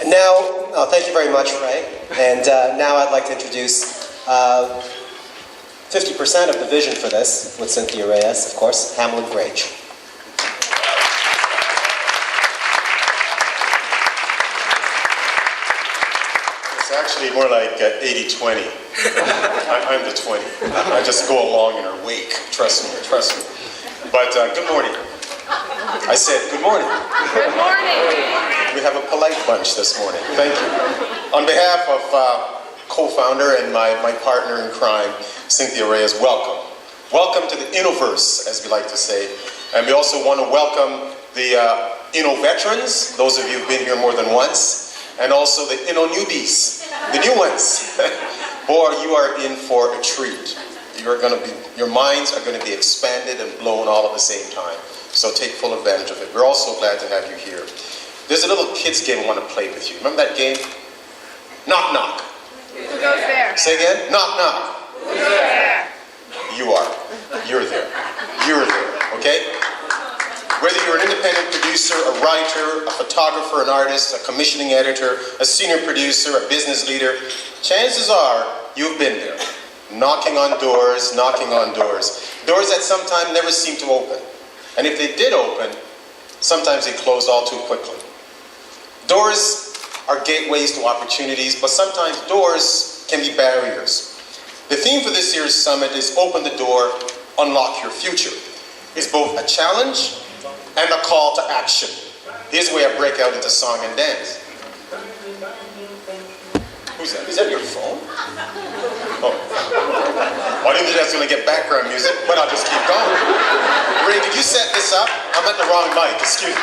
And now, thank you very much, Ray. And now I'd like to introduce 50% of the vision for this, with Cynthia Reyes, of course, Hamlin, Grange. It's actually more like 80-20. I'm the 20. I just go along in her wake. Trust me. But good morning. I said good morning. Good morning. We have a polite bunch this morning. Thank you. On behalf of co-founder and my partner in crime, Cynthia Reyes, welcome. Welcome to the Innoverse, as we like to say. And we also want to welcome the Inno veterans, those of you who've been here more than once, and also the Inno newbies, the new ones. Boy, you are in for a treat. Your minds are going to be expanded and blown all at the same time. So take full advantage of it. We're also glad to have you here. There's a little kids game I want to play with you. Remember that game? Knock, knock. Who goes there? Say again? Knock, knock. Who goes there? You are. You're there. You're there, okay? Whether you're an independent producer, a writer, a photographer, an artist, a commissioning editor, a senior producer, a business leader, chances are you've been there. Knocking on doors, doors that sometimes never seem to open. And if they did open, sometimes they close all too quickly. Doors are gateways to opportunities, but sometimes doors can be barriers. The theme for this year's summit is Open the Door, Unlock Your Future. It's both a challenge and a call to action. Here's where I break out into song and dance. Who's that? Is that your phone? Oh. I didn't think that's going to get background music, but I'll just keep going. Ray, did you set this up? I'm at the wrong mic, excuse me.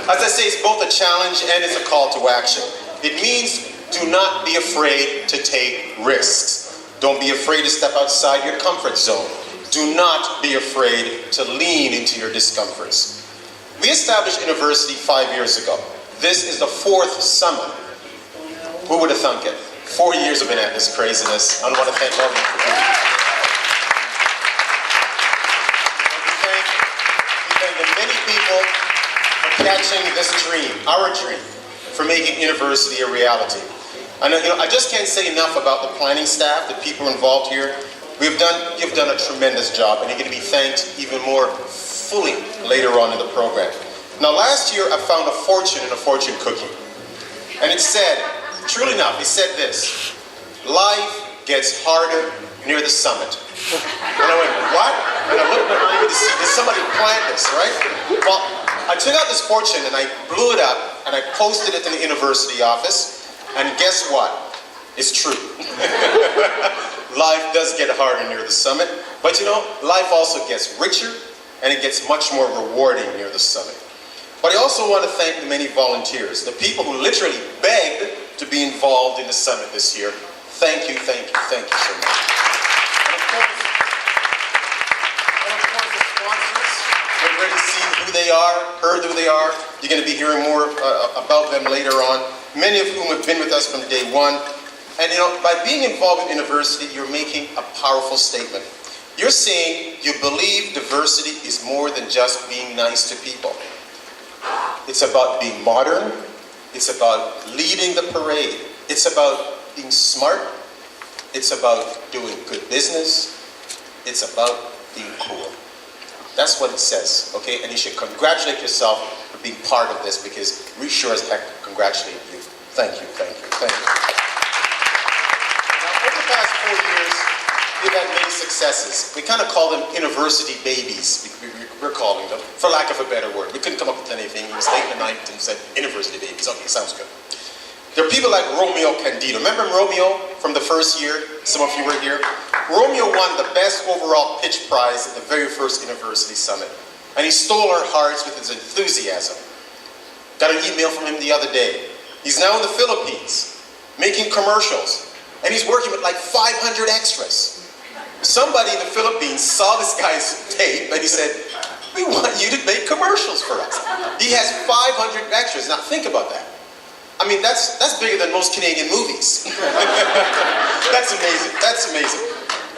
As I say, it's both a challenge and it's a call to action. It means do not be afraid to take risks. Don't be afraid to step outside your comfort zone. Do not be afraid to lean into your discomforts. We established Innoversity 5 years ago. This is the 4th summit. Who would have thunk it? 4 years have been at this craziness. I want to thank all of you for being here. We thank the many people for catching this dream, our dream, for making Innoversity a reality. I just can't say enough about the planning staff, the people involved here. You've done a tremendous job, and you're going to be thanked even more fully later on in the program. Now, last year I found a fortune in a fortune cookie, and it said, truly enough, it said this: life gets harder near the summit. And I went, what? And I looked behind me to see, did somebody plant this, right? Well, I took out this fortune and I blew it up and I posted it in the Innoversity office, and guess what? It's true. Life does get harder near the summit, but life also gets richer and it gets much more rewarding near the summit. But I also want to thank the many volunteers, the people who literally begged to be involved in the summit this year. Thank you so much. And of course, the sponsors, we've already seen who they are, heard who they are. You're going to be hearing more about them later on, many of whom have been with us from day one. And by being involved in Innoversity, you're making a powerful statement. You're saying you believe diversity is more than just being nice to people. It's about being modern. It's about leading the parade. It's about being smart. It's about doing good business. It's about being cool. That's what it says, okay? And you should congratulate yourself for being part of this, because we sure as heck congratulate you. Thank you. Now, over the past 4 years, we've had many successes. We kind of call them Innoversity babies, we're calling them, for lack of a better word. We couldn't come up with anything. We was late in the night and said, Innoversity babies. Okay, sounds good. There are people like Romeo Candido. Remember Romeo from the first year? Some of you were here. Romeo won the best overall pitch prize at the very first Innoversity Summit. And he stole our hearts with his enthusiasm. Got an email from him the other day. He's now in the Philippines, making commercials. And he's working with like 500 extras. Somebody in the Philippines saw this guy's tape and he said, we want you to make commercials for us. He has 500 extras. Now think about that. I mean, that's bigger than most Canadian movies. That's amazing.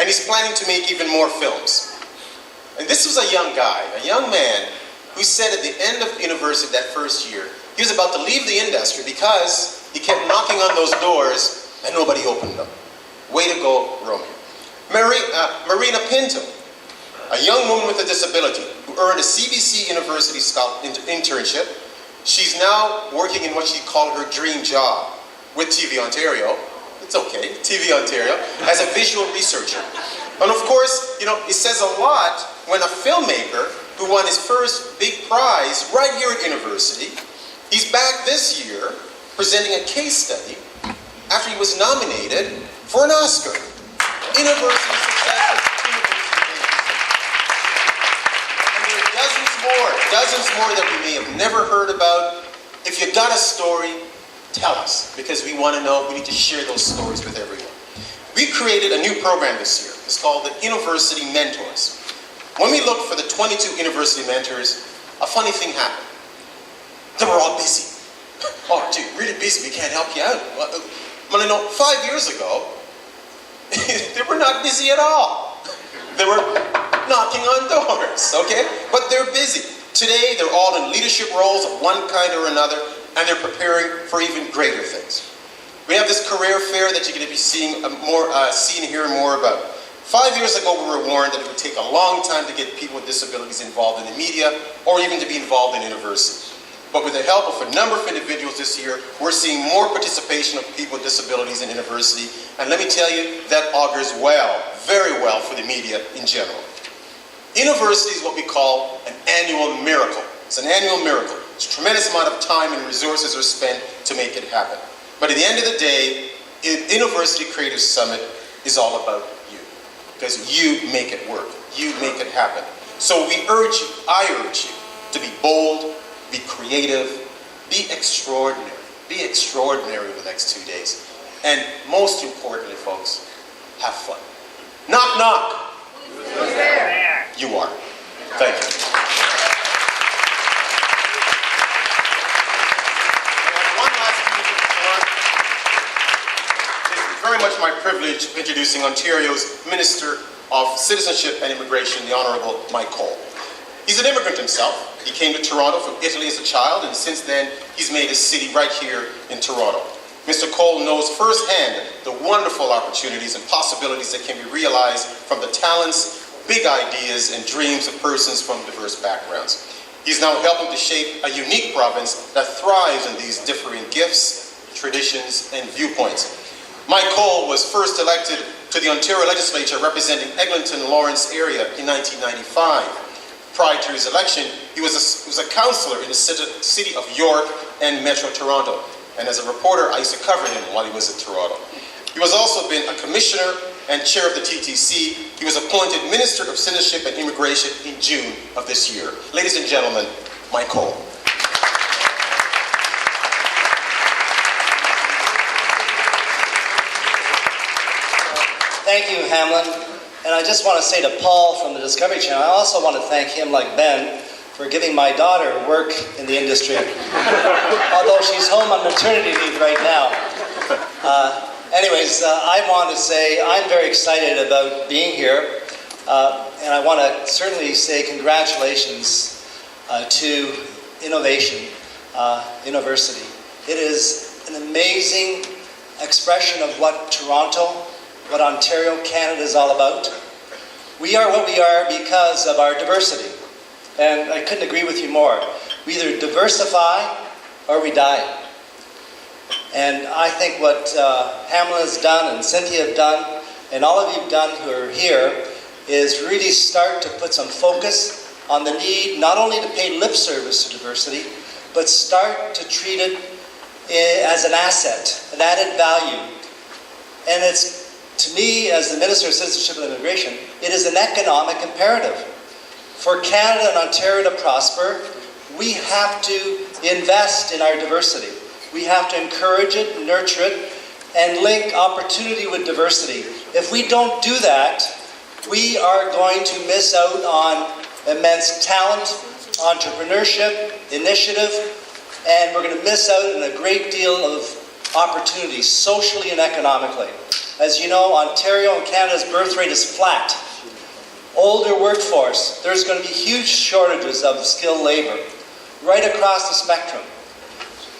And he's planning to make even more films. And this was a young guy, a young man who said at the end of university that first year, he was about to leave the industry because he kept knocking on those doors and nobody opened them. Way to go, Romeo. Marina Pinto, a young woman with a disability who earned a CBC University internship. She's now working in what she called her dream job with TV Ontario. It's okay, TV Ontario, as a visual researcher. And of course, you know, it says a lot when a filmmaker who won his first big prize right here at Innoversity, he's back this year presenting a case study after he was nominated for an Oscar. Innoversity success. And there are dozens more that we may have never heard about. If you've got a story, tell us, because we want to know. We need to share those stories with everyone. We created a new program this year. It's called the Innoversity Mentors. When we looked for the 22 Innoversity mentors, a funny thing happened. They were all busy. Oh, dude, really busy. We can't help you out. Well, you know, 5 years ago, they were not busy at all. They were knocking on doors, okay? But they're busy. Today, they're all in leadership roles of one kind or another, and they're preparing for even greater things. We have this career fair that you're going to be seeing hearing more about. 5 years ago, we were warned that it would take a long time to get people with disabilities involved in the media, or even to be involved in university. But with the help of a number of individuals this year, we're seeing more participation of people with disabilities in university. And let me tell you, that augurs well, very well for the media in general. Innoversity is what we call an annual miracle. It's an annual miracle. It's a tremendous amount of time and resources are spent to make it happen. But at the end of the day, Innoversity Creative Summit is all about you. Because you make it work. You make it happen. So we urge you, I urge you, to be bold, be creative, be extraordinary. Be extraordinary the next 2 days. And most importantly, folks, have fun. Knock, knock. Who's there? You are. Thank you. One last thing before. It's very much my privilege introducing Ontario's Minister of Citizenship and Immigration, the Honourable Mike Cole. He's an immigrant himself. He came to Toronto from Italy as a child, and since then, he's made his city right here in Toronto. Mr. Cole knows firsthand the wonderful opportunities and possibilities that can be realized from the talents, big ideas, and dreams of persons from diverse backgrounds. He's now helping to shape a unique province that thrives in these differing gifts, traditions, and viewpoints. Mike Cole was first elected to the Ontario Legislature representing Eglinton-Lawrence area in 1995. Prior to his election, he was a councillor in the city of York and Metro Toronto. And as a reporter, I used to cover him while he was in Toronto. He was also been a commissioner and chair of the TTC. He was appointed Minister of Citizenship and Immigration in June of this year. Ladies and gentlemen, Mike Cole. Thank you, Hamlin. And I just want to say to Paul from the Discovery Channel, I also want to thank him, like Ben, for giving my daughter work in the industry, although she's home on maternity leave right now. I want to say I'm very excited about being here, and I want to certainly say congratulations to Innoversity. It is an amazing expression of what Toronto, what Ontario, Canada is all about. We are what we are because of our diversity. And I couldn't agree with you more. We either diversify or we die. And I think what Hamlin has done and Cynthia have done, and all of you have done who are here, is really start to put some focus on the need not only to pay lip service to diversity, but start to treat it as an asset, an added value. And it's, to me, as the Minister of Citizenship and Immigration, it is an economic imperative. For Canada and Ontario to prosper, we have to invest in our diversity. We have to encourage it, nurture it, and link opportunity with diversity. If we don't do that, we are going to miss out on immense talent, entrepreneurship, initiative, and we're going to miss out on a great deal of opportunities, socially and economically. As you know, Ontario and Canada's birth rate is flat. older workforce. There's going to be huge shortages of skilled labor right across the spectrum.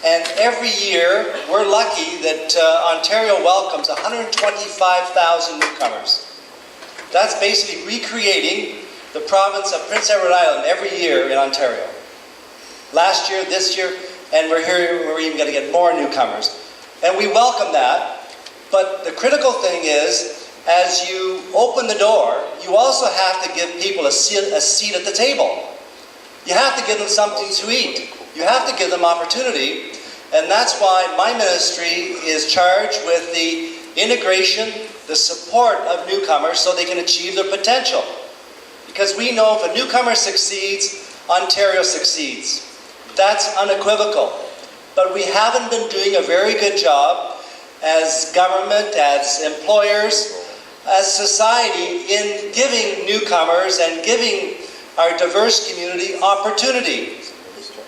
And every year, we're lucky that Ontario welcomes 125,000 newcomers. That's basically recreating the province of Prince Edward Island every year in Ontario. Last year, this year, and we're even going to get more newcomers. And we welcome that, but the critical thing is, as you open the door, you also have to give people a seat at the table. You have to give them something to eat. You have to give them opportunity. And that's why my ministry is charged with the integration, the support of newcomers so they can achieve their potential. Because we know if a newcomer succeeds, Ontario succeeds. That's unequivocal. But we haven't been doing a very good job as government, as employers, as society in giving newcomers and giving our diverse community opportunity.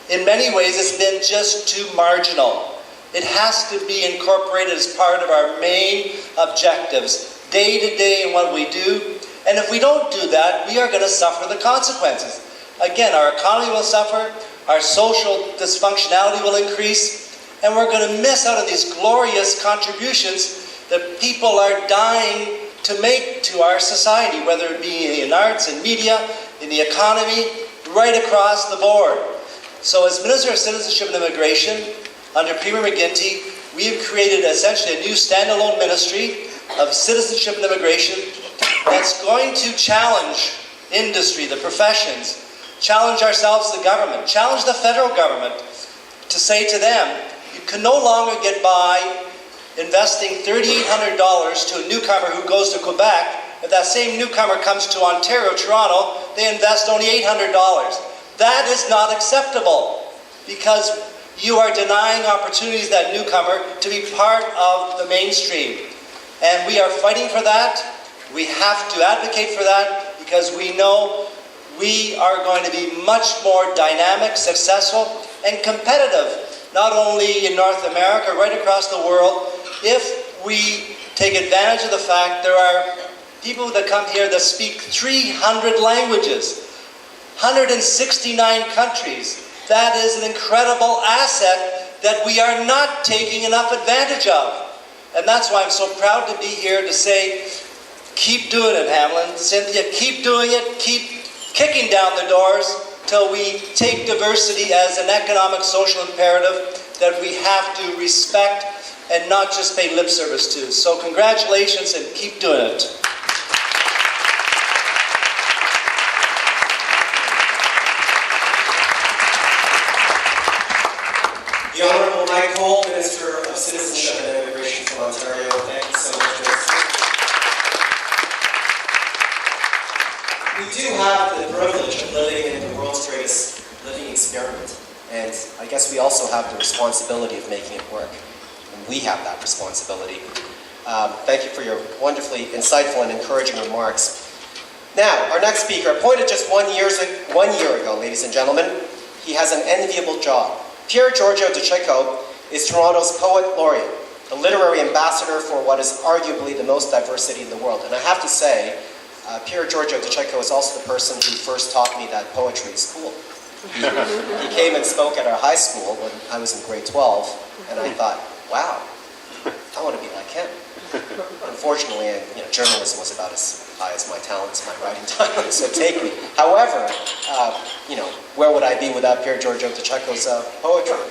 In many ways, it's been just too marginal. It has to be incorporated as part of our main objectives, day to day in what we do. And if we don't do that, we are going to suffer the consequences. Again, our economy will suffer, our social dysfunctionality will increase, and we're going to miss out on these glorious contributions that people are dying to make to our society, whether it be in arts and media, in the economy, right across the board. So as Minister of Citizenship and Immigration, under Premier McGuinty, we have created essentially a new standalone ministry of citizenship and immigration that's going to challenge industry, the professions, challenge ourselves, the government, challenge the federal government to say to them, you can no longer get by investing $3,800 to a newcomer who goes to Quebec. If that same newcomer comes to Ontario, Toronto, they invest only $800. That is not acceptable because you are denying opportunities to that newcomer to be part of the mainstream. And we are fighting for that. We have to advocate for that because we know we are going to be much more dynamic, successful, and competitive, not only in North America, right across the world, if we take advantage of the fact there are people that come here that speak 300 languages, 169 countries. That is an incredible asset that we are not taking enough advantage of. And that's why I'm so proud to be here to say, keep doing it, Hamlin. Cynthia, keep doing it. Keep kicking down the doors till we take diversity as an economic, social imperative that we have to respect and not just pay lip service to. So congratulations and keep doing it. The Honourable Mike Cole, Minister of Citizenship and Immigration from Ontario. Thank you so much, Minister. We do have the privilege of living in the world's greatest living experiment. And I guess we also have the responsibility of making it work. And we have that responsibility. Thank you for your wonderfully insightful and encouraging remarks. Now, our next speaker, appointed just 1 year ago, ladies and gentlemen, he has an enviable job. Pierre Giorgio DeCecco is Toronto's poet laureate, the literary ambassador for what is arguably the most diverse city in the world. And I have to say, Pierre Giorgio DeCecco is also the person who first taught me that poetry is cool. He came and spoke at our high school when I was in grade 12, and I thought, wow, I want to be like him. Unfortunately, journalism was about as high as my talents, my writing talent, so take me. However, where would I be without Pierre Giorgio DeCecco's poetry?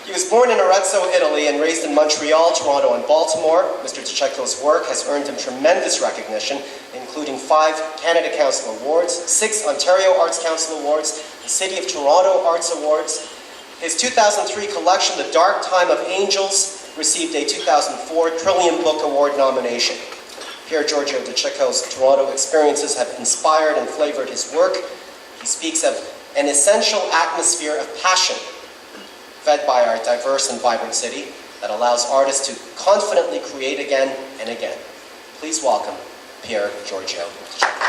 He was born in Arezzo, Italy, and raised in Montreal, Toronto, and Baltimore. Mr. DeCecco's work has earned him tremendous recognition, including 5 Canada Council Awards, 6 Ontario Arts Council Awards, the City of Toronto Arts Awards. His 2003 collection, The Dark Time of Angels, received a 2004 Trillium Book Award nomination. Pierre Giorgio DeCecco's Toronto experiences have inspired and flavored his work. He speaks of an essential atmosphere of passion fed by our diverse and vibrant city that allows artists to confidently create again and again. Please welcome Pierre Giorgio DeCecco.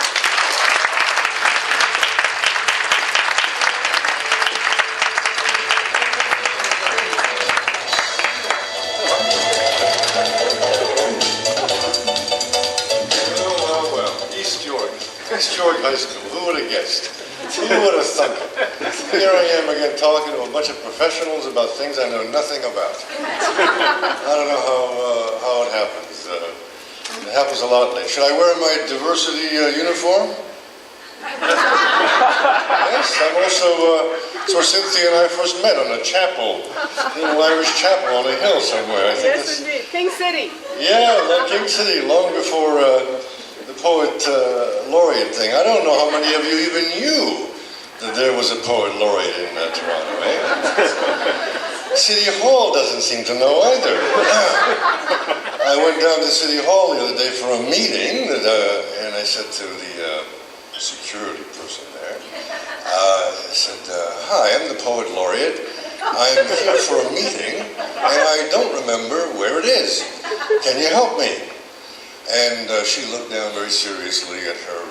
guessed? Who would have thunk it? Here I am again talking to a bunch of professionals about things I know nothing about. I don't know how it happens. It happens a lot lately. Should I wear my diversity uniform? Yes, I'm also, it's where Cynthia and I first met on a chapel, a little Irish chapel on a hill somewhere. I think Yes, indeed. King City. Yeah, King City, long before the poet laureate thing. I don't know how many of you even knew that there was a poet laureate in Toronto, eh? City Hall doesn't seem to know either. I went down to City Hall the other day for a meeting, and I said to the security person there, I said, hi, I'm the poet laureate. I'm here for a meeting, and I don't remember where it is. Can you help me? And she looked down very seriously at her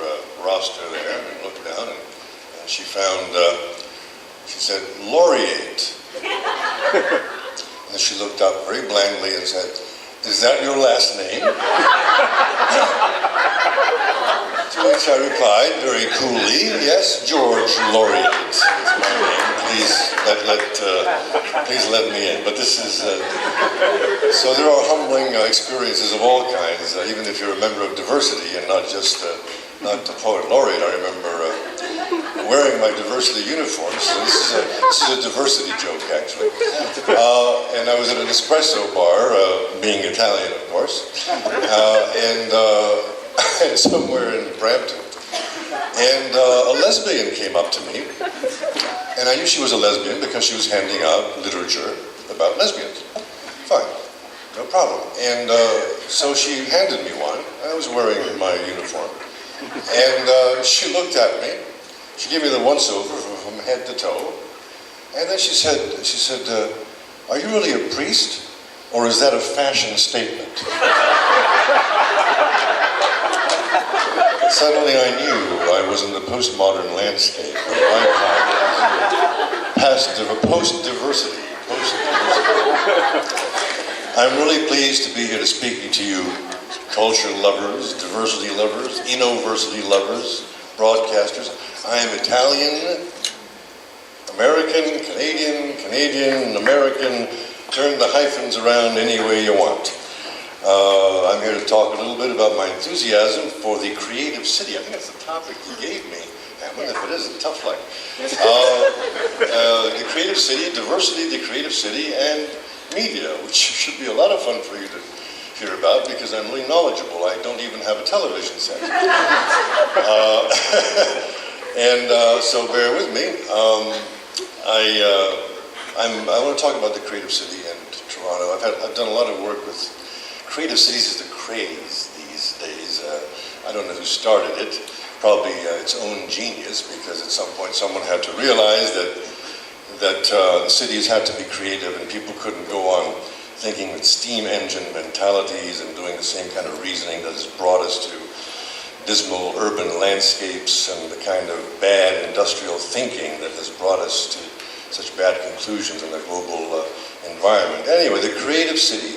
roster there, and looked down, and she found, she said, laureate. And she looked up very blandly and said, is that your last name? To which I replied very coolly, yes, George Laureate is my name. Please let me in. But this is, so there are humbling experiences of all kinds, even if you're a member of diversity and not just, not the poet laureate. I remember wearing my diversity uniform. So this is a diversity joke, actually. And I was at an espresso bar, being Italian, of course, and somewhere in Brampton. And a lesbian came up to me, and I knew she was a lesbian because she was handing out literature about lesbians. Fine, no problem. And so she handed me one. I was wearing my uniform. And she looked at me. She gave me the once-over from head to toe. And then she said, are you really a priest, or is that a fashion statement? Suddenly I knew I was in the postmodern landscape of my time. Post-diversity. I'm really pleased to be here to speak to you, culture lovers, diversity lovers, Innoversity lovers, broadcasters. I am Italian, American, Canadian, American. Turn the hyphens around any way you want. I'm here to talk a little bit about my enthusiasm for the creative city. I think that's the topic you gave me. Hamlin, if it isn't, tough luck. The creative city, diversity, the creative city, and media, which should be a lot of fun for you to hear about because I'm really knowledgeable. I don't even have a television set. So bear with me. I want to talk about the creative city and Toronto. I've done a lot of work with creative cities. Is the craze these days. I don't know who started it. Probably its own genius, because at some point someone had to realize that cities had to be creative, and people couldn't go on thinking with steam engine mentalities and doing the same kind of reasoning that has brought us to dismal urban landscapes and the kind of bad industrial thinking that has brought us to such bad conclusions in the global environment. Anyway, the creative city.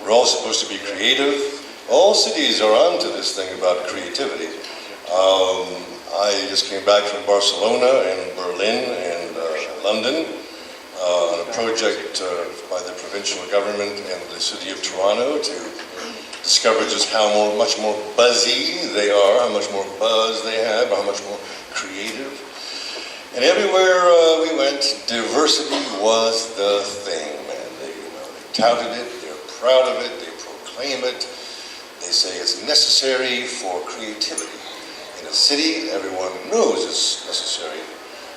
We're all supposed to be creative. All cities are onto this thing about creativity. I just came back from Barcelona and Berlin and London on a project by the provincial government and the city of Toronto to discover just how much more buzzy they are, how much more buzz they have, how much more creative. And everywhere we went, diversity was the thing, man. They touted it, they're proud of it, they proclaim it. They say it's necessary for creativity. In a city, everyone knows it's necessary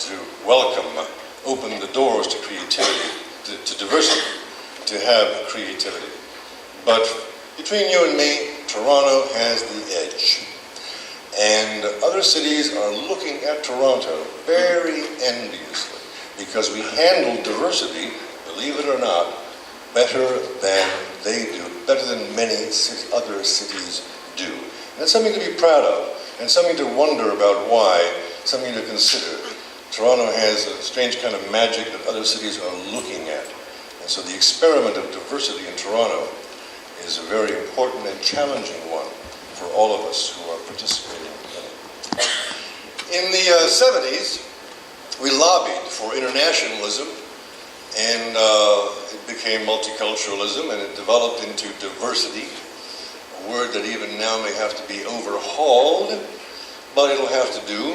to welcome, open the doors to creativity, to diversity, to have creativity. But between you and me, Toronto has the edge. And other cities are looking at Toronto very enviously because we handle diversity, believe it or not, better than they do, better than many other cities do. And that's something to be proud of, and something to wonder about why, something to consider. Toronto has a strange kind of magic that other cities are looking at. And so the experiment of diversity in Toronto is a very important and challenging one for all of us who are participating in it. In the 70s, we lobbied for internationalism, and it became multiculturalism, and it developed into diversity, a word that even now may have to be overhauled, but it'll have to do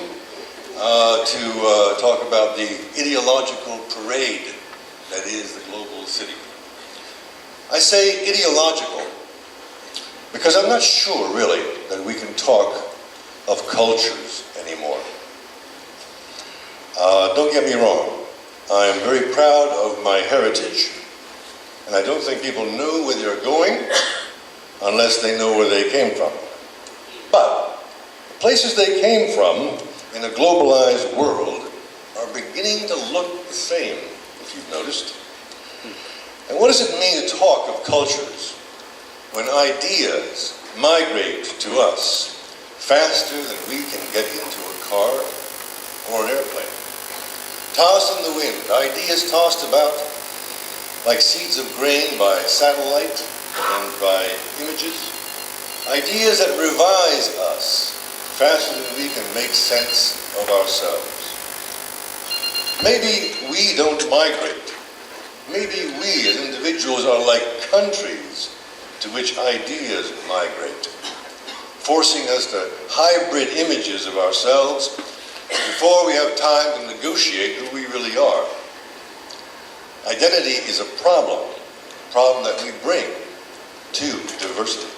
to talk about the ideological parade that is the global city. I say ideological because I'm not sure, really, that we can talk of cultures anymore. Don't get me wrong. I am very proud of my heritage, and I don't think people know where they're going unless they know where they came from. But the places they came from in a globalized world are beginning to look the same, if you've noticed. And what does it mean to talk of cultures when ideas migrate to us faster than we can get into a car or an airplane? Tossed in the wind, ideas tossed about like seeds of grain by satellite and by images. Ideas that revise us faster than we can make sense of ourselves. Maybe we don't migrate. Maybe we as individuals are like countries to which ideas migrate, forcing us to hybrid images of ourselves before we have time to negotiate who we really are. Identity is a problem that we bring to diversity.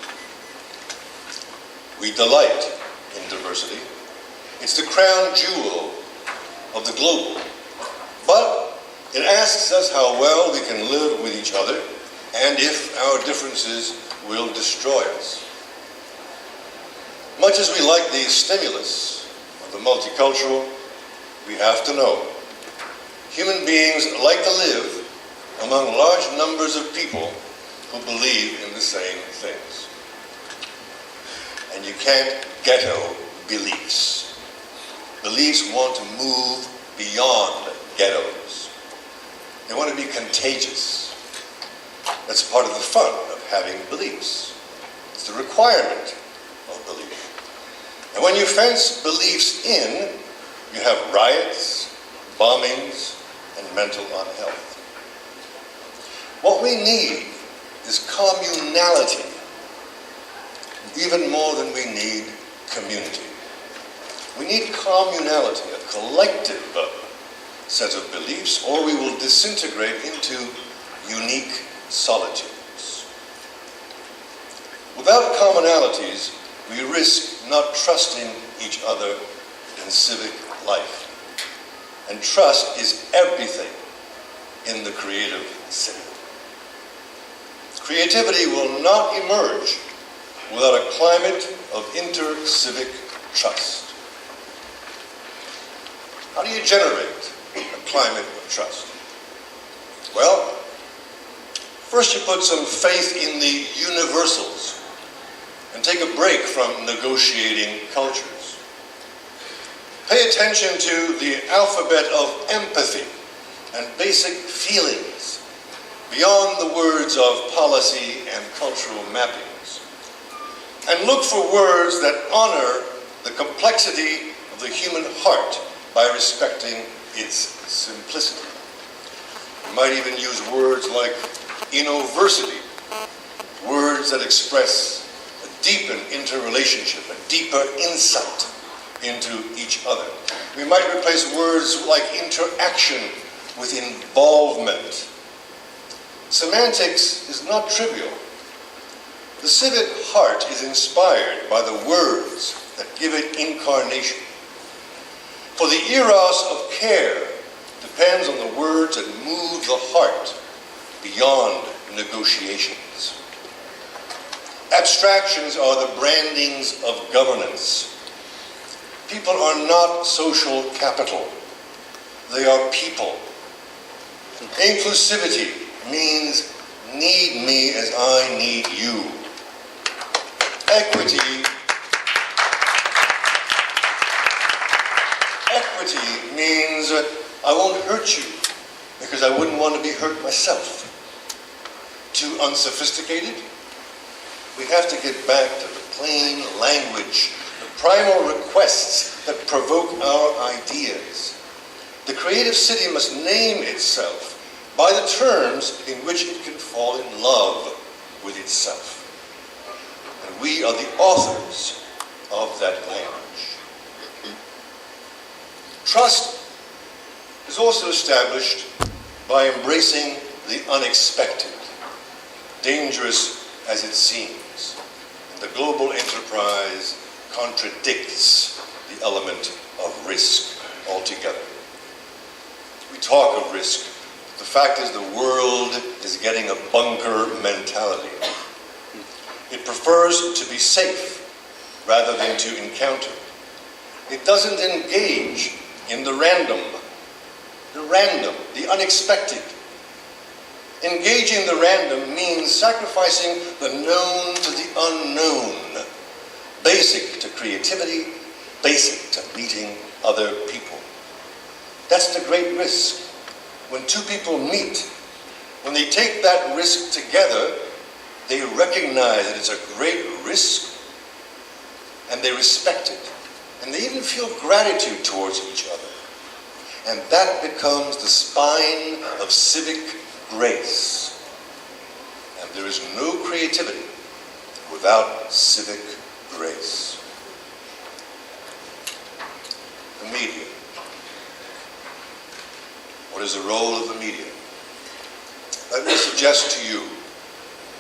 We delight in diversity. It's the crown jewel of the global. But it asks us how well we can live with each other and if our differences will destroy us. Much as we like the stimulus of the multicultural, we have to know human beings like to live among large numbers of people who believe in the same things. And you can't ghetto beliefs. Beliefs want to move beyond ghettos. They want to be contagious. That's part of the fun of having beliefs. It's the requirement of belief. And when you fence beliefs in, you have riots, bombings, and mental unhealth. What we need is communality, even more than we need community. We need communality, a collective set of beliefs, or we will disintegrate into unique solitudes. Without commonalities, we risk not trusting each other in civic life. And trust is everything in the creative city. Creativity will not emerge without a climate of inter-civic trust. How do you generate a climate of trust? Well, first you put some faith in the universals and take a break from negotiating cultures. Pay attention to the alphabet of empathy and basic feelings beyond the words of policy and cultural mappings. And look for words that honor the complexity of the human heart by respecting its simplicity. You might even use words like Innoversity, words that express a deepened interrelationship, a deeper insight into each other. We might replace words like interaction with involvement. Semantics is not trivial. The civic heart is inspired by the words that give it incarnation. For the eros of care depends on the words that move the heart beyond negotiations. Abstractions are the brandings of governance. People are not social capital. They are people. Inclusivity means need me as I need you. Equity means I won't hurt you because I wouldn't want to be hurt myself. Too unsophisticated? We have to get back to the plain language, the primal requests that provoke our ideas. The creative city must name itself by the terms in which it can fall in love with itself. And we are the authors of that language. Trust is also established by embracing the unexpected, dangerous as it seems. And the global enterprise contradicts the element of risk altogether. We talk of risk. The fact is the world is getting a bunker mentality. It prefers to be safe rather than to encounter. It doesn't engage in the random, the unexpected. Engaging the random means sacrificing the known to the unknown, basic to creativity, basic to meeting other people. That's the great risk. When two people meet, when they take that risk together, they recognize that it's a great risk and they respect it. And they even feel gratitude towards each other. And that becomes the spine of civic grace. And there is no creativity without civic grace. The media. What is the role of the media? Let me suggest to you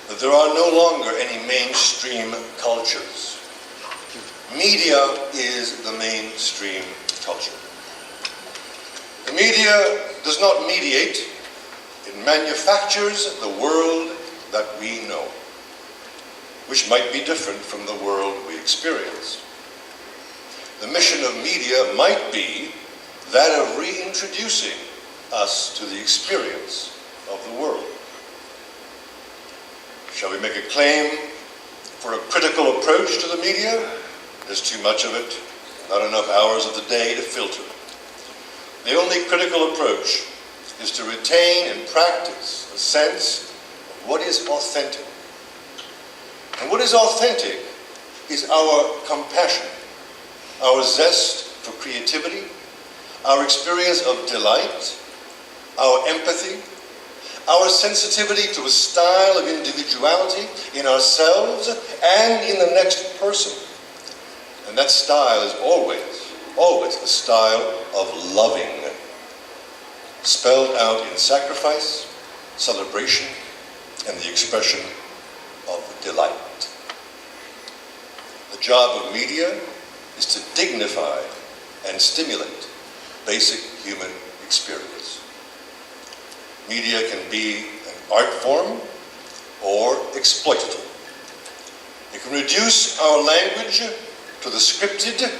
that there are no longer any mainstream cultures. Media is the mainstream culture. The media does not mediate, it manufactures the world that we know, which might be different from the world we experience. The mission of media might be that of reintroducing us to the experience of the world. Shall we make a claim for a critical approach to the media? There's too much of it, not enough hours of the day to filter. The only critical approach is to retain and practice a sense of what is authentic. And what is authentic is our compassion, our zest for creativity, our experience of delight, our empathy, our sensitivity to a style of individuality in ourselves and in the next person. And that style is always a style of loving, spelled out in sacrifice, celebration, and the expression of delight. The job of media is to dignify and stimulate basic human experience. Media can be an art form or exploitative. It can reduce our language to the scripted,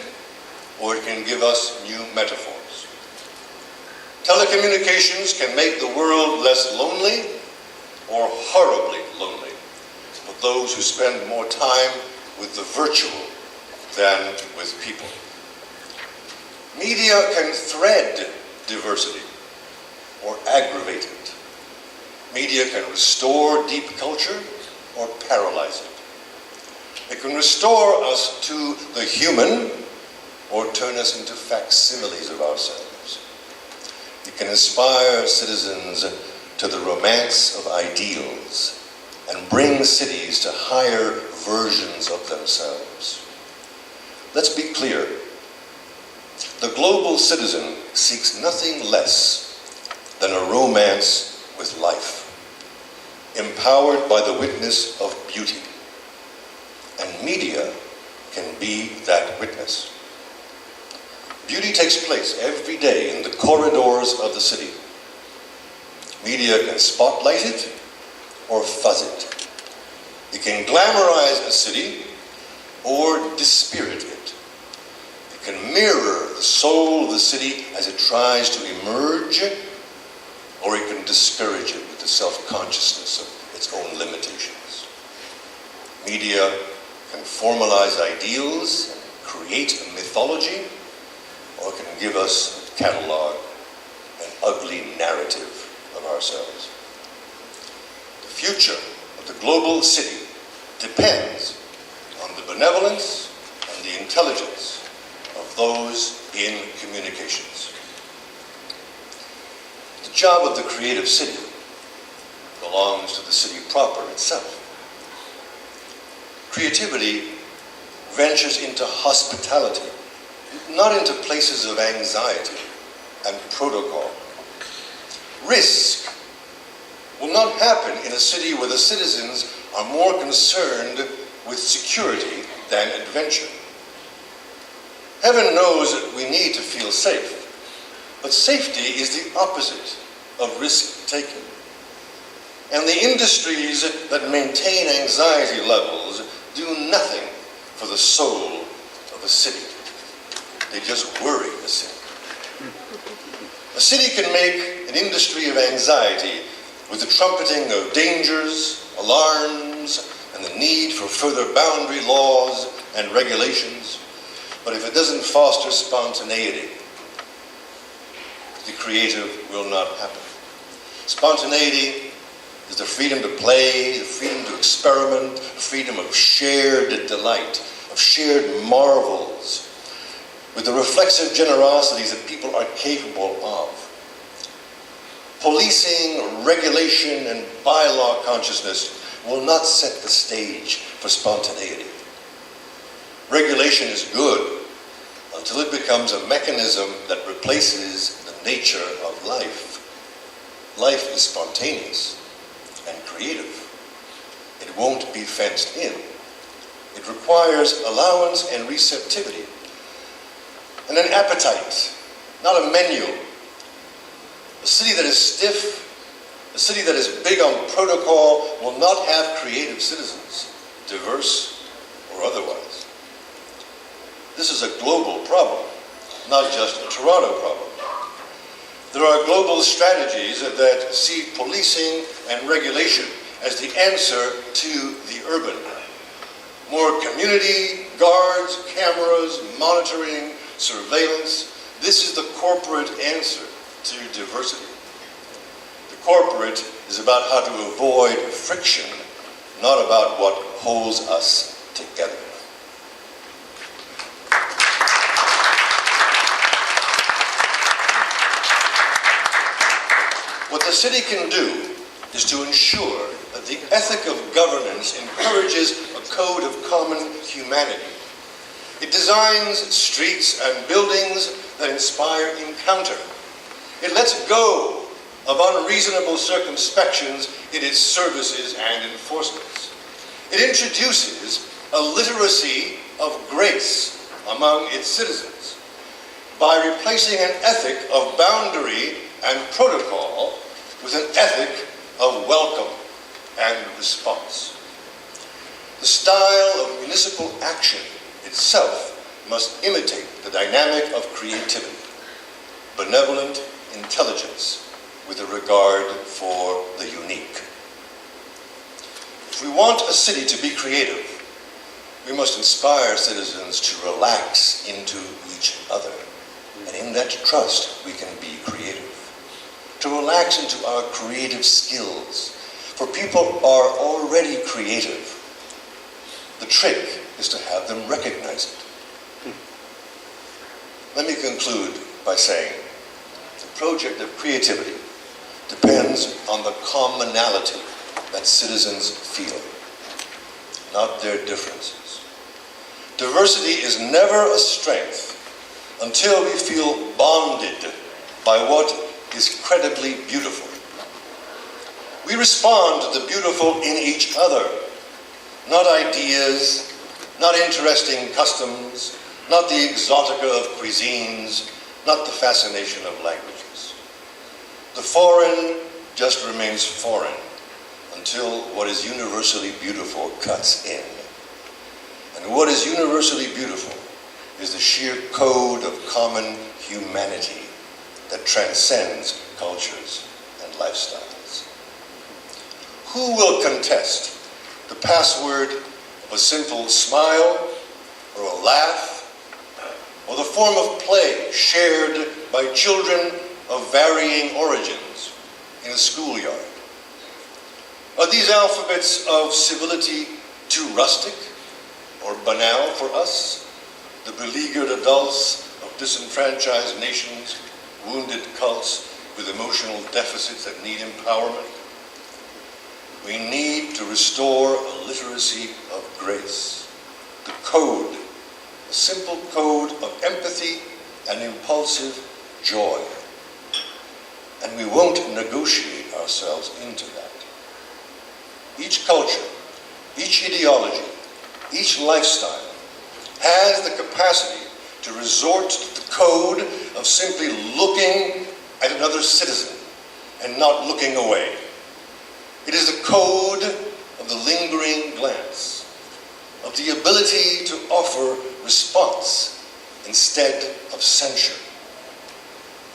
or it can give us new metaphors. Telecommunications can make the world less lonely or horribly lonely for those who spend more time with the virtual than with people. Media can thread diversity or aggravate it. Media can restore deep culture or paralyze it. It can restore us to the human or turn us into facsimiles of ourselves. It can inspire citizens to the romance of ideals and bring cities to higher versions of themselves. Let's be clear. The global citizen seeks nothing less than a romance with life, empowered by the witness of beauty. And media can be that witness. Beauty takes place every day in the corridors of the city. Media can spotlight it or fuzz it. It can glamorize a city or dispirit it. It can mirror the soul of the city as it tries to emerge, or it can discourage it with the self-consciousness of its own limitations. Media can formalize ideals, create a mythology, or can give us a catalog, an ugly narrative of ourselves. The future of the global city depends on the benevolence and and the intelligence of those in communications. The job of the creative city belongs to the city proper itself. Creativity ventures into hospitality, not into places of anxiety and protocol. Risk will not happen in a city where the citizens are more concerned with security than adventure. Heaven knows that we need to feel safe, but safety is the opposite of risk-taking. And the industries that maintain anxiety levels do nothing for the soul of a city. They just worry the city. A city can make an industry of anxiety with the trumpeting of dangers, alarms, and the need for further boundary laws and regulations. But if it doesn't foster spontaneity, the creative will not happen. Spontaneity is the freedom to play, the freedom to experiment, the freedom of shared delight, of shared marvels, with the reflexive generosities that people are capable of. Policing, regulation, and bylaw consciousness will not set the stage for spontaneity. Regulation is good until it becomes a mechanism that replaces the nature of life. Life is spontaneous and creative. It won't be fenced in. It requires allowance and receptivity, and an appetite, not a menu. A city that is stiff, a city that is big on protocol will not have creative citizens, diverse or otherwise. This is a global problem, not just a Toronto problem. There are global strategies that see policing and regulation as the answer to the urban. More community, guards, cameras, monitoring, surveillance. This is the corporate answer to diversity. The corporate is about how to avoid friction, not about what holds us together. What the city can do is to ensure that the ethic of governance encourages a code of common humanity. It designs streets and buildings that inspire encounter. It lets go of unreasonable circumspections in its services and enforcements. It introduces a literacy of grace among its citizens by replacing an ethic of boundary and protocol with an ethic of welcome and response. The style of municipal action itself must imitate the dynamic of creativity, benevolent intelligence with a regard for the unique. If we want a city to be creative, we must inspire citizens to relax into each other. And in that trust, we can be creative. To relax into our creative skills. For people are already creative. The trick is to have them recognize it. Let me conclude by saying the project of creativity depends on the commonality that citizens feel, not their differences. Diversity is never a strength until we feel bonded by what is credibly beautiful. We respond to the beautiful in each other, not ideas, not interesting customs, not the exotica of cuisines, not the fascination of languages. The foreign just remains foreign until what is universally beautiful cuts in. And what is universally beautiful is the sheer code of common humanity that transcends cultures and lifestyles. Who will contest the password of a simple smile or a laugh or the form of play shared by children of varying origins in a schoolyard? Are these alphabets of civility too rustic or banal for us? the beleaguered adults of disenfranchised nations, wounded cults with emotional deficits that need empowerment. We need to restore a literacy of grace, the code, a simple code of empathy and impulsive joy. And we won't negotiate ourselves into that. Each culture, each ideology, each lifestyle has the capacity to resort to the code of simply looking at another citizen and not looking away. It is the code of the lingering glance, of the ability to offer response instead of censure.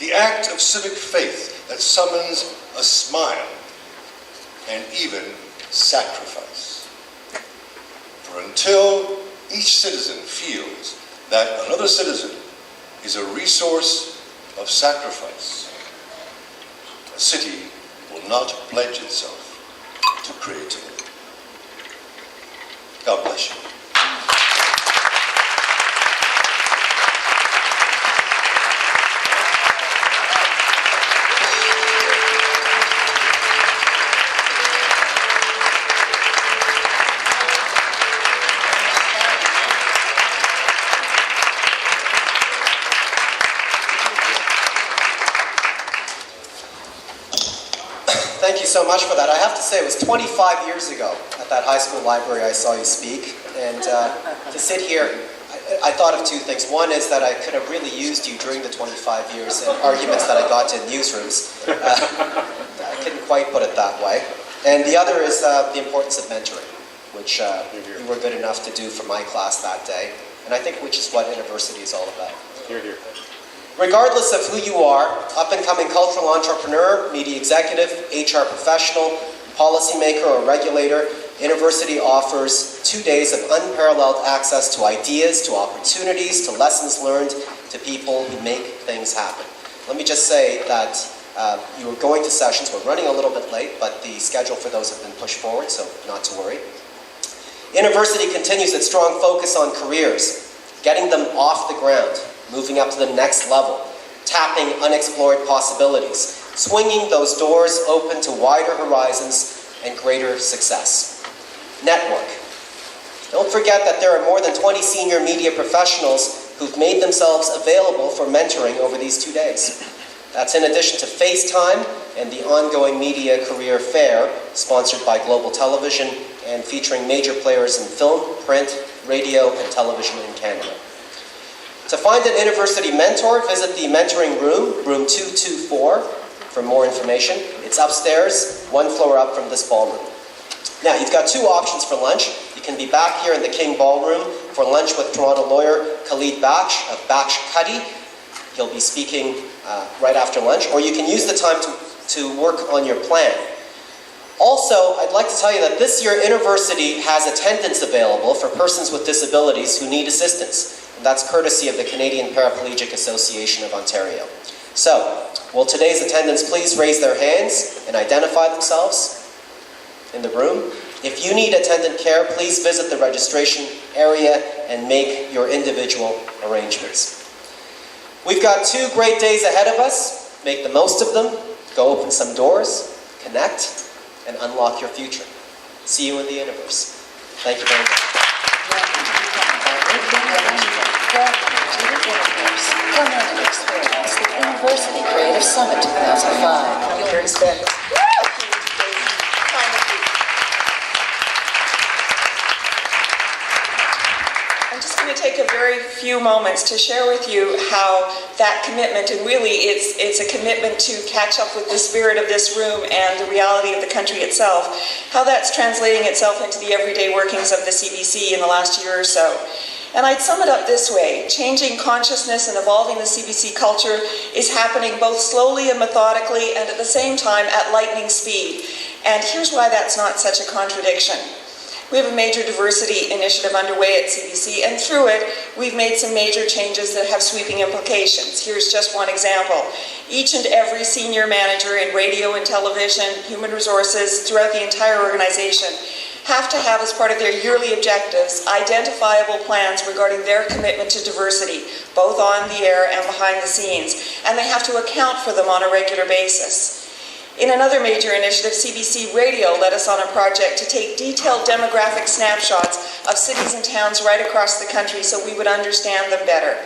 The act of civic faith that summons a smile and even sacrifice. For until each citizen feels that another citizen is a resource of sacrifice, a city will not pledge itself to creativity. God bless you. Thank you so much for that. I have to say, it was 25 years ago at that high school library I saw you speak. And to sit here, I thought of two things. One is that I could have really used you during the 25 years in arguments that I got to in newsrooms. I couldn't quite put it that way. And the other is the importance of mentoring, which you were good enough to do for my class that day. And I think which is what Innoversity is all about. Here, here. Regardless of who you are, up-and-coming cultural entrepreneur, media executive, HR professional, policymaker, or regulator, Innoversity offers 2 days of unparalleled access to ideas, to opportunities, to lessons learned, to people who make things happen. Let me just say that you are going to sessions. We're running a little bit late, but the schedule for those have been pushed forward, so not to worry. Innoversity continues its strong focus on careers, getting them off the ground, moving up to the next level, tapping unexplored possibilities, swinging those doors open to wider horizons and greater success. Network. Don't forget that there are more than 20 senior media professionals who've made themselves available for mentoring over these 2 days. That's in addition to FaceTime and the ongoing Media Career Fair, sponsored by Global Television and featuring major players in film, print, radio, and television in Canada. To find an Innoversity mentor, visit the mentoring room, room 224, for more information. It's upstairs, 1 floor up from this ballroom. Now, you've got 2 options for lunch. You can be back here in the King Ballroom for lunch with Toronto lawyer Khalid Baksh of Baksh Cuddy. He'll be speaking right after lunch. Or you can use the time to work on your plan. Also, I'd like to tell you that this year Innoversity has attendance available for persons with disabilities who need assistance. That's courtesy of the Canadian Paraplegic Association of Ontario. So, will today's attendants please raise their hands and identify themselves in the room? If you need attendant care, please visit the registration area and make your individual arrangements. We've got 2 great days ahead of us. Make the most of them. Go open some doors, connect, and unlock your future. See you in the universe. Thank you very much. Welcome to the Innoverse. Come in and experience the Innoversity Creative Summit 2005. You'll respect. I'm just going to take a very few moments to share with you how that commitment, and really it's a commitment to catch up with the spirit of this room and the reality of the country itself, how that's translating itself into the everyday workings of the CBC in the last year or so. And I'd sum it up this way: changing consciousness and evolving the CBC culture is happening both slowly and methodically, and at the same time at lightning speed. And here's why that's not such a contradiction. We have a major diversity initiative underway at CBC, and through it, we've made some major changes that have sweeping implications. Here's just one example. Each and every senior manager in radio and television, human resources, throughout the entire organization, have to have, as part of their yearly objectives, identifiable plans regarding their commitment to diversity, both on the air and behind the scenes, and they have to account for them on a regular basis. In another major initiative, CBC Radio led us on a project to take detailed demographic snapshots of cities and towns right across the country so we would understand them better.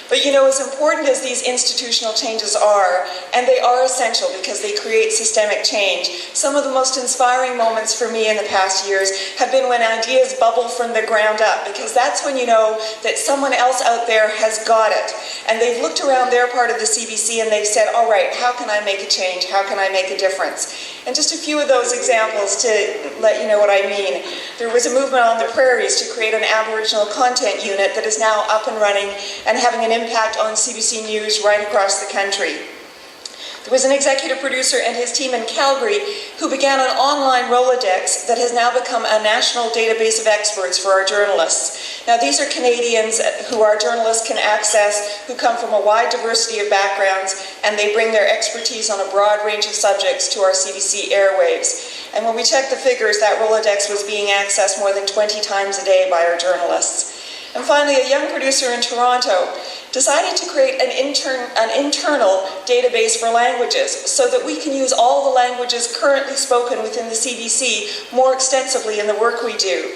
But you know, as important as these institutional changes are, and they are essential because they create systemic change, some of the most inspiring moments for me in the past years have been when ideas bubble from the ground up, because that's when you know that someone else out there has got it. And they've looked around their part of the CBC and they've said, all right, how can I make a change? How can I make a difference? And just a few of those examples to let you know what I mean. There was a movement on the prairies to create an Aboriginal content unit that is now up and running and having an impact on CBC News right across the country. There was an executive producer and his team in Calgary who began an online Rolodex that has now become a national database of experts for our journalists. Now, these are Canadians who our journalists can access, who come from a wide diversity of backgrounds, and they bring their expertise on a broad range of subjects to our CBC airwaves. And when we checked the figures, that Rolodex was being accessed more than 20 times a day by our journalists. And finally, a young producer in Toronto decided to create an internal database for languages so that we can use all the languages currently spoken within the CBC more extensively in the work we do.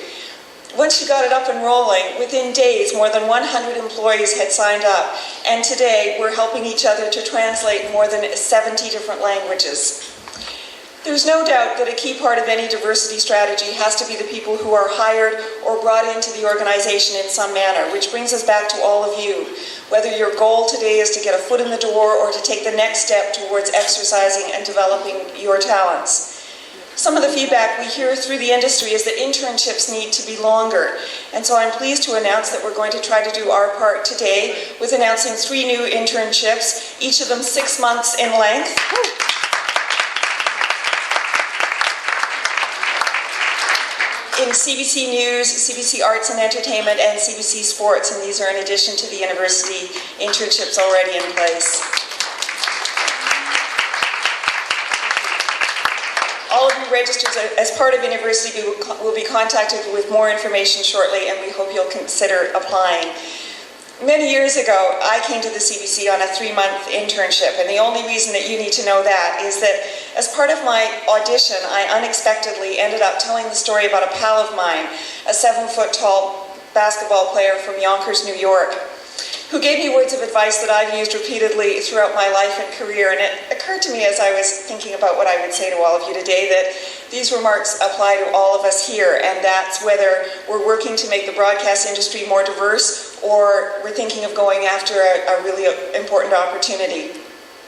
Once she got it up and rolling, within days, more than 100 employees had signed up, and today we're helping each other to translate more than 70 different languages. There's no doubt that a key part of any diversity strategy has to be the people who are hired or brought into the organization in some manner, which brings us back to all of you. Whether your goal today is to get a foot in the door or to take the next step towards exercising and developing your talents. Some of the feedback we hear through the industry is that internships need to be longer. And so I'm pleased to announce that we're going to try to do our part today with announcing 3 new internships, each of them 6 months in length. In CBC News, CBC Arts and Entertainment, and CBC Sports, and these are in addition to the university internships already in place. All of you registered as part of Innoversity will be contacted with more information shortly, and we hope you'll consider applying. Many years ago, I came to the CBC on a 3-month internship, and the only reason that you need to know that is that as part of my audition, I unexpectedly ended up telling the story about a pal of mine, a 7-foot-tall basketball player from Yonkers, New York, who gave me words of advice that I've used repeatedly throughout my life and career. And it occurred to me as I was thinking about what I would say to all of you today that these remarks apply to all of us here, and that's whether we're working to make the broadcast industry more diverse or we're thinking of going after a really important opportunity.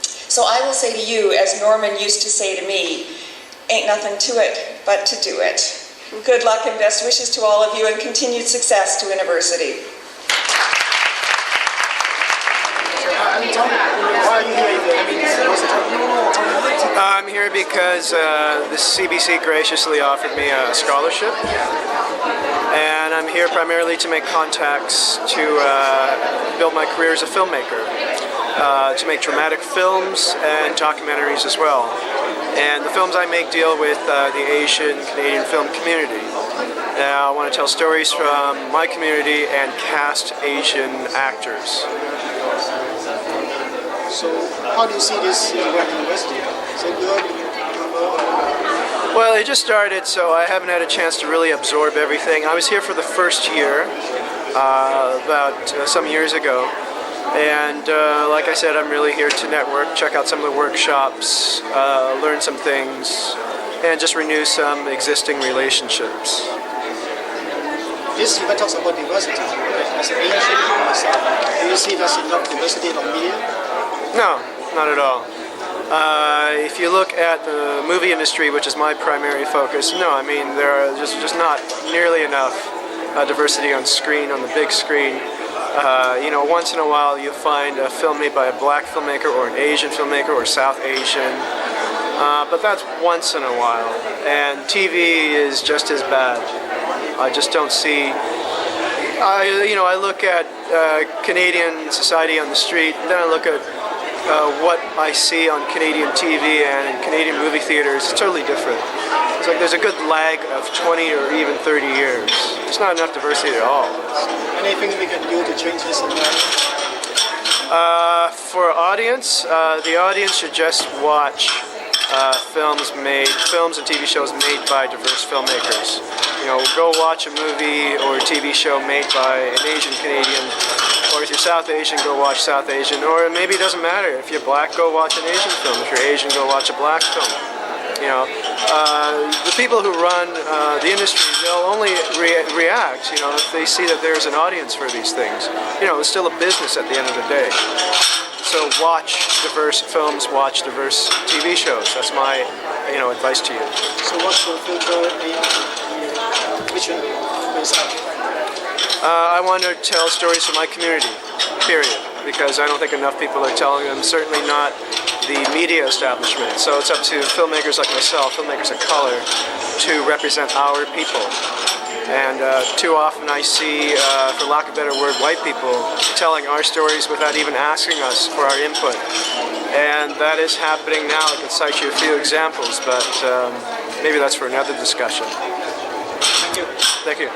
So I will say to you, as Norman used to say to me, ain't nothing to it but to do it. Good luck and best wishes to all of you, and continued success to Innoversity. I'm here because the CBC graciously offered me a scholarship, and I'm here primarily to make contacts to build my career as a filmmaker, to make dramatic films and documentaries as well. And the films I make deal with the Asian Canadian film community. Now I want to tell stories from my community and cast Asian actors. So how do you see this university? Well, it just started, so I haven't had a chance to really absorb everything. I was here for the first year, about some years ago. And like I said, I'm really here to network, check out some of the workshops, learn some things, and just renew some existing relationships. This event talks about diversity. As an Asian myself, do you see there's enough diversity in the media? No, not at all. If you look at the movie industry, which is my primary focus, no, I mean, there are just not nearly enough diversity on screen, on the big screen. You know, once in a while you'll find a film made by a black filmmaker or an Asian filmmaker or South Asian, but that's once in a while. And TV is just as bad. I just don't see. I look at Canadian society on the street, then I look at what I see on Canadian TV and in Canadian movie theaters is totally different. It's like there's a good lag of 20 or even 30 years. There's not enough diversity at all. Anything we can do to change this environment? For audience, the audience should just watch films and TV shows made by diverse filmmakers. You know, go watch a movie or a TV show made by an Asian Canadian, or if you're South Asian, go watch South Asian, or maybe it doesn't matter. If you're black, go watch an Asian film. If you're Asian, go watch a black film. You know, the people who run the industry, they'll only react, you know, if they see that there's an audience for these things. You know, it's still a business at the end of the day. So watch diverse films, watch diverse TV shows. That's my, you know, advice to you. So what's your future vision for yourself? I want to tell stories from my community, period, because I don't think enough people are telling them, certainly not the media establishment. So it's up to filmmakers like myself, filmmakers of color, to represent our people. And too often I see, for lack of a better word, white people telling our stories without even asking us for our input. And that is happening now. I can cite you a few examples, but maybe that's for another discussion. Thank you. Thank you.